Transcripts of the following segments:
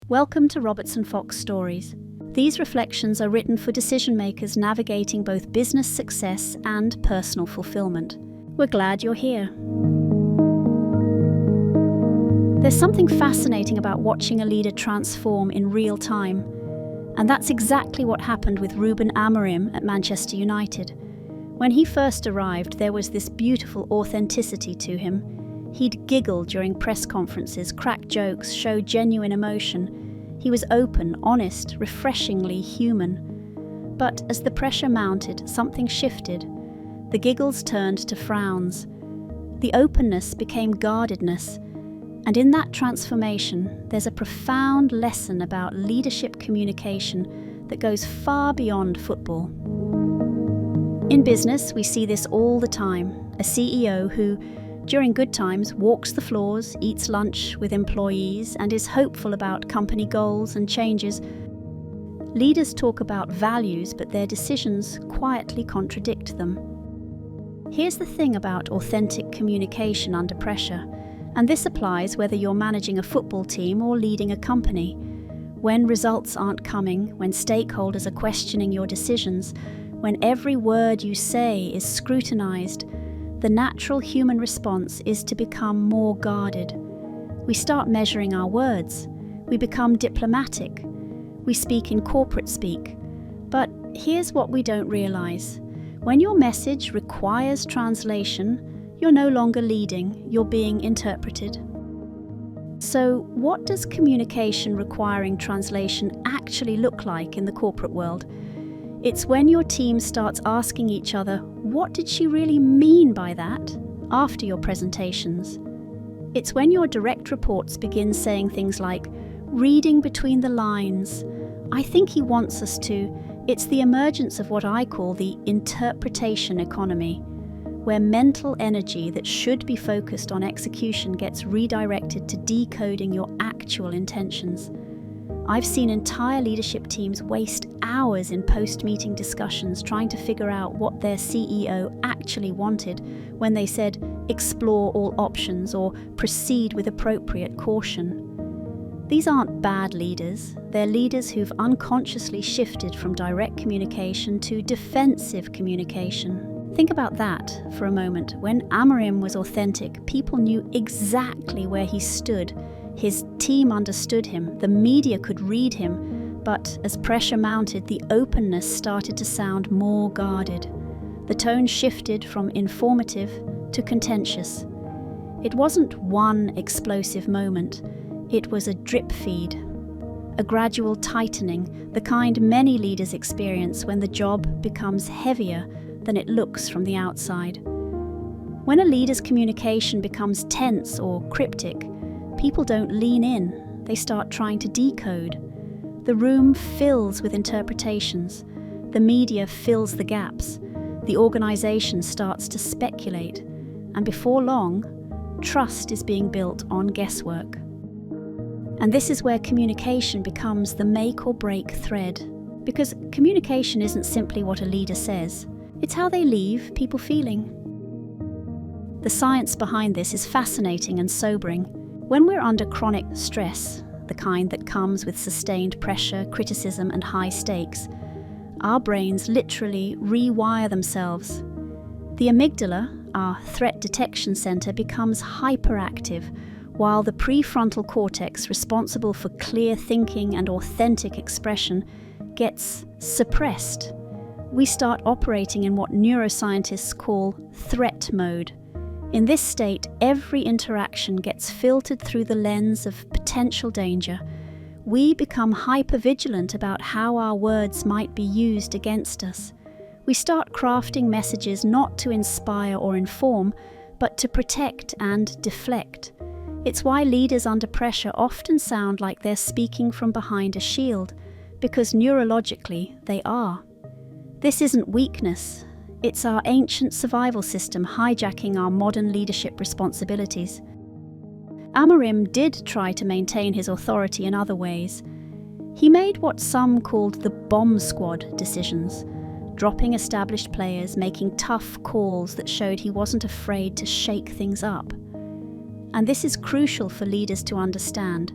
Welcome to Robertson Fox Stories. These reflections are written for decision makers navigating both business success and personal fulfillment. We're glad you're here. There's something fascinating about watching a leader transform in real time, and that's exactly what happened with Ruben Amorim at Manchester United. When he first arrived, there was this beautiful authenticity to him. He'd giggle during press conferences, crack jokes, show genuine emotion. He was open, honest, refreshingly human. But as the pressure mounted, something shifted. The giggles turned to frowns. The openness became guardedness. And in that transformation, there's a profound lesson about leadership communication that goes far beyond football. In business, we see this all the time. A CEO who, during good times, walks the floors, eats lunch with employees, and is hopeful about company goals and changes. Leaders talk about values, but their decisions quietly contradict them. Here's the thing about authentic communication under pressure. And this applies whether you're managing a football team or leading a company. When results aren't coming, when stakeholders are questioning your decisions, when every word you say is scrutinized, the natural human response is to become more guarded. We start measuring our words. We become diplomatic. We speak in corporate speak. But here's what we don't realize. When your message requires translation, you're no longer leading, you're being interpreted. So, what does communication requiring translation actually look like in the corporate world? It's when your team starts asking each other, what did she really mean by that, after your presentations? It's when your direct reports begin saying things like, reading between the lines, I think he wants us to. It's the emergence of what I call the interpretation economy, where mental energy that should be focused on execution gets redirected to decoding your actual intentions. I've seen entire leadership teams waste hours in post-meeting discussions trying to figure out what their CEO actually wanted when they said, explore all options or proceed with appropriate caution. These aren't bad leaders, they're leaders who've unconsciously shifted from direct communication to defensive communication. Think about that for a moment. When Amorim was authentic, people knew exactly where he stood. His team understood him, the media could read him, but as pressure mounted, the openness started to sound more guarded. The tone shifted from informative to contentious. It wasn't one explosive moment, it was a drip feed, a gradual tightening, the kind many leaders experience when the job becomes heavier than it looks from the outside. When a leader's communication becomes tense or cryptic, people don't lean in, they start trying to decode. The room fills with interpretations, the media fills the gaps, the organization starts to speculate, and before long, trust is being built on guesswork. And this is where communication becomes the make or break thread, because communication isn't simply what a leader says. It's how they leave people feeling. The science behind this is fascinating and sobering. When we're under chronic stress, the kind that comes with sustained pressure, criticism, and high stakes, our brains literally rewire themselves. The amygdala, our threat detection center, becomes hyperactive, while the prefrontal cortex, responsible for clear thinking and authentic expression, gets suppressed. We start operating in what neuroscientists call threat mode. In this state, every interaction gets filtered through the lens of potential danger. We become hypervigilant about how our words might be used against us. We start crafting messages not to inspire or inform, but to protect and deflect. It's why leaders under pressure often sound like they're speaking from behind a shield, because neurologically they are. This isn't weakness, it's our ancient survival system hijacking our modern leadership responsibilities. Amorim did try to maintain his authority in other ways. He made what some called the bomb squad decisions, dropping established players, making tough calls that showed he wasn't afraid to shake things up. And this is crucial for leaders to understand.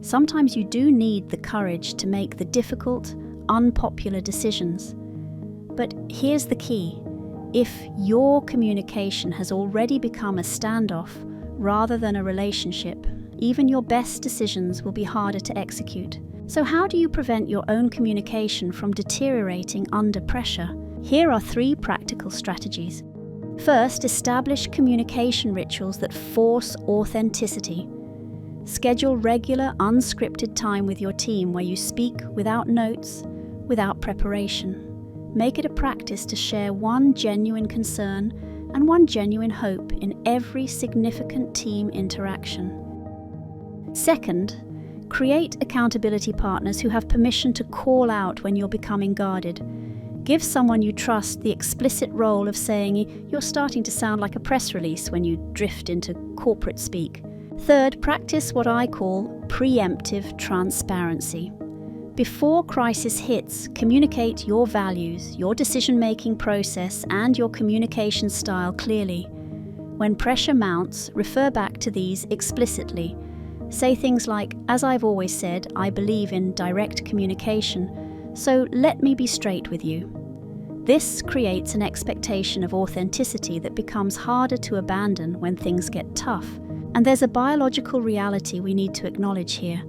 Sometimes you do need the courage to make the difficult, unpopular decisions. But here's the key. If your communication has already become a standoff rather than a relationship, even your best decisions will be harder to execute. So how do you prevent your own communication from deteriorating under pressure? Here are 3 practical strategies. First, establish communication rituals that force authenticity. Schedule regular, unscripted time with your team where you speak without notes, without preparation. Make it a practice to share one genuine concern and one genuine hope in every significant team interaction. Second, create accountability partners who have permission to call out when you're becoming guarded. Give someone you trust the explicit role of saying you're starting to sound like a press release when you drift into corporate speak. Third, practice what I call preemptive transparency. Before crisis hits, communicate your values, your decision-making process, and your communication style clearly. When pressure mounts, refer back to these explicitly. Say things like, "As I've always said, I believe in direct communication, so let me be straight with you." This creates an expectation of authenticity that becomes harder to abandon when things get tough. And there's a biological reality we need to acknowledge here.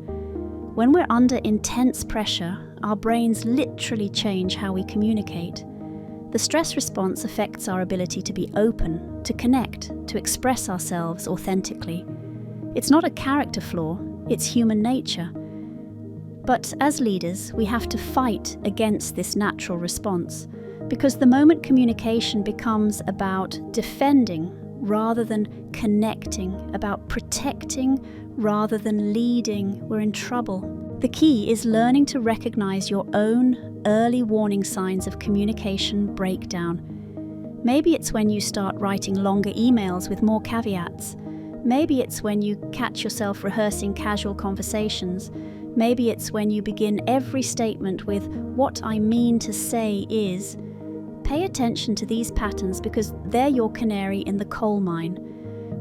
When we're under intense pressure, our brains literally change how we communicate. The stress response affects our ability to be open, to connect, to express ourselves authentically. It's not a character flaw, it's human nature. But as leaders, we have to fight against this natural response, because the moment communication becomes about defending rather than connecting, about protecting rather than leading, we're in trouble. The key is learning to recognize your own early warning signs of communication breakdown. Maybe it's when you start writing longer emails with more caveats. Maybe it's when you catch yourself rehearsing casual conversations. Maybe it's when you begin every statement with, "What I mean to say is." Pay attention to these patterns because they're your canary in the coal mine.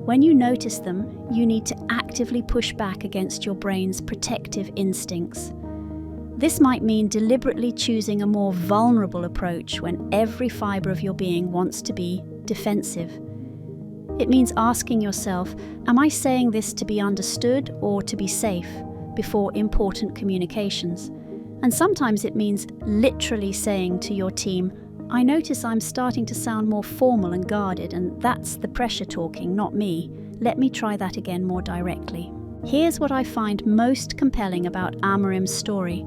When you notice them, you need to actively push back against your brain's protective instincts. This might mean deliberately choosing a more vulnerable approach when every fibre of your being wants to be defensive. It means asking yourself, am I saying this to be understood or to be safe before important communications? And sometimes it means literally saying to your team, I notice I'm starting to sound more formal and guarded, and that's the pressure talking, not me. Let me try that again more directly. Here's what I find most compelling about Amorim's story.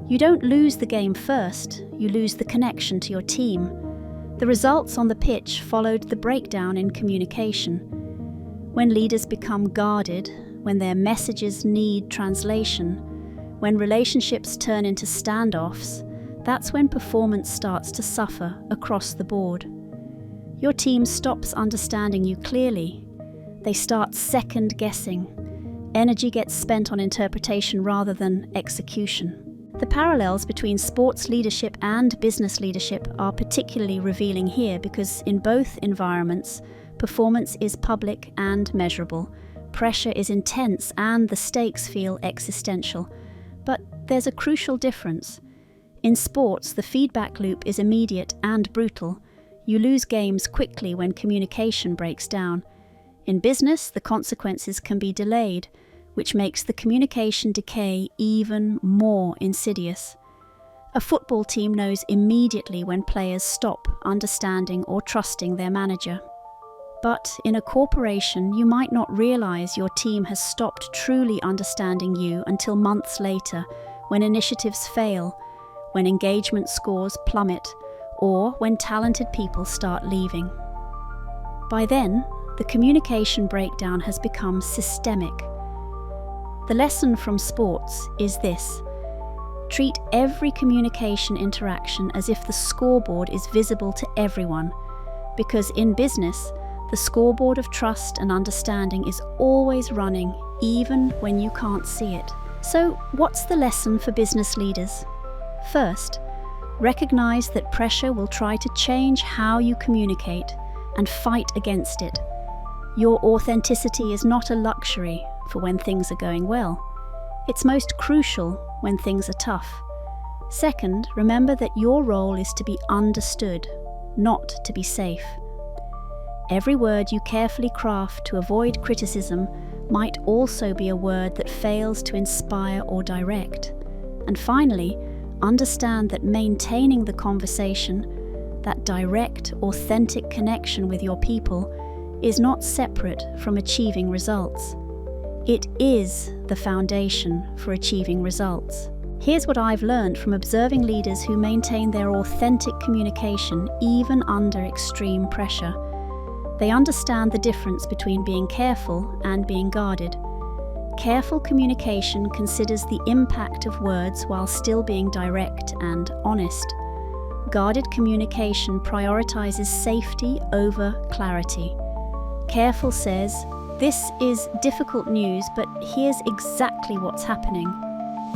You don't lose the game first, you lose the connection to your team. The results on the pitch followed the breakdown in communication. When leaders become guarded, when their messages need translation, when relationships turn into standoffs, that's when performance starts to suffer across the board. Your team stops understanding you clearly. They start second-guessing. Energy gets spent on interpretation rather than execution. The parallels between sports leadership and business leadership are particularly revealing here because in both environments, performance is public and measurable. Pressure is intense and the stakes feel existential. But there's a crucial difference. In sports, the feedback loop is immediate and brutal. You lose games quickly when communication breaks down. In business, the consequences can be delayed, which makes the communication decay even more insidious. A football team knows immediately when players stop understanding or trusting their manager. But in a corporation, you might not realize your team has stopped truly understanding you until months later, when initiatives fail, when engagement scores plummet, or when talented people start leaving. By then, the communication breakdown has become systemic. The lesson from sports is this: treat every communication interaction as if the scoreboard is visible to everyone, because in business, the scoreboard of trust and understanding is always running, even when you can't see it. So, what's the lesson for business leaders? First, recognize that pressure will try to change how you communicate and fight against it. Your authenticity is not a luxury for when things are going well. It's most crucial when things are tough. Second, remember that your role is to be understood, not to be safe. Every word you carefully craft to avoid criticism might also be a word that fails to inspire or direct. And finally, understand that maintaining the conversation, that direct, authentic connection with your people, is not separate from achieving results. It is the foundation for achieving results. Here's what I've learned from observing leaders who maintain their authentic communication even under extreme pressure. They understand the difference between being careful and being guarded. Careful communication considers the impact of words while still being direct and honest. Guarded communication prioritizes safety over clarity. Careful says, "This is difficult news, but here's exactly what's happening."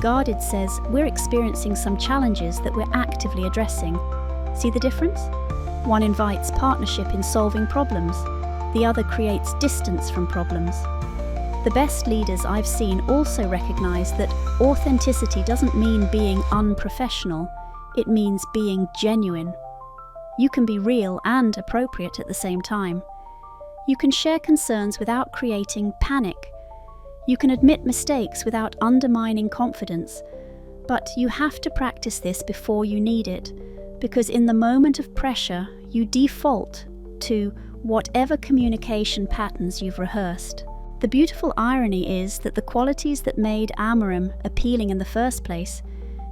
Guarded says, "We're experiencing some challenges that we're actively addressing." See the difference? One invites partnership in solving problems. The other creates distance from problems. The best leaders I've seen also recognize that authenticity doesn't mean being unprofessional. It means being genuine. You can be real and appropriate at the same time. You can share concerns without creating panic. You can admit mistakes without undermining confidence. But you have to practice this before you need it, because in the moment of pressure, you default to whatever communication patterns you've rehearsed. The beautiful irony is that the qualities that made Amorim appealing in the first place,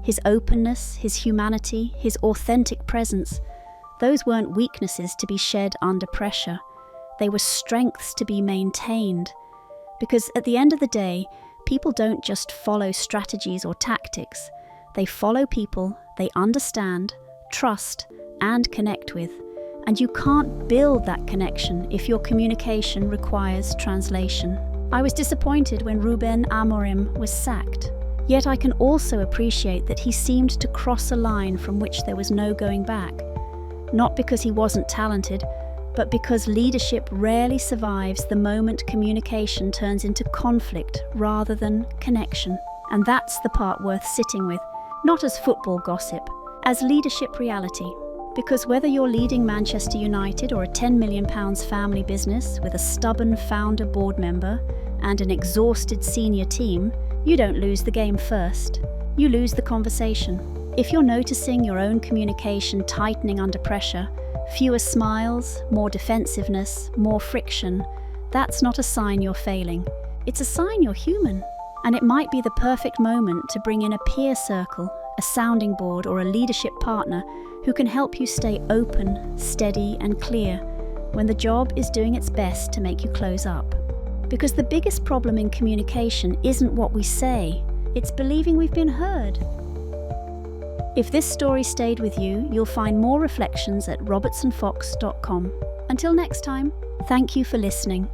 his openness, his humanity, his authentic presence, those weren't weaknesses to be shed under pressure. They were strengths to be maintained. Because at the end of the day, people don't just follow strategies or tactics. They follow people they understand, trust, and connect with. And you can't build that connection if your communication requires translation. I was disappointed when Ruben Amorim was sacked. Yet I can also appreciate that he seemed to cross a line from which there was no going back. Not because he wasn't talented, but because leadership rarely survives the moment communication turns into conflict rather than connection. And that's the part worth sitting with, not as football gossip, as leadership reality. Because whether you're leading Manchester United or a £10 million family business with a stubborn founder board member and an exhausted senior team, you don't lose the game first. You lose the conversation. If you're noticing your own communication tightening under pressure, fewer smiles, more defensiveness, more friction, that's not a sign you're failing. It's a sign you're human. And it might be the perfect moment to bring in a peer circle, a sounding board, or a leadership partner who can help you stay open, steady, and clear when the job is doing its best to make you close up. Because the biggest problem in communication isn't what we say, it's believing we've been heard. If this story stayed with you, you'll find more reflections at robertsonfox.com. Until next time, thank you for listening.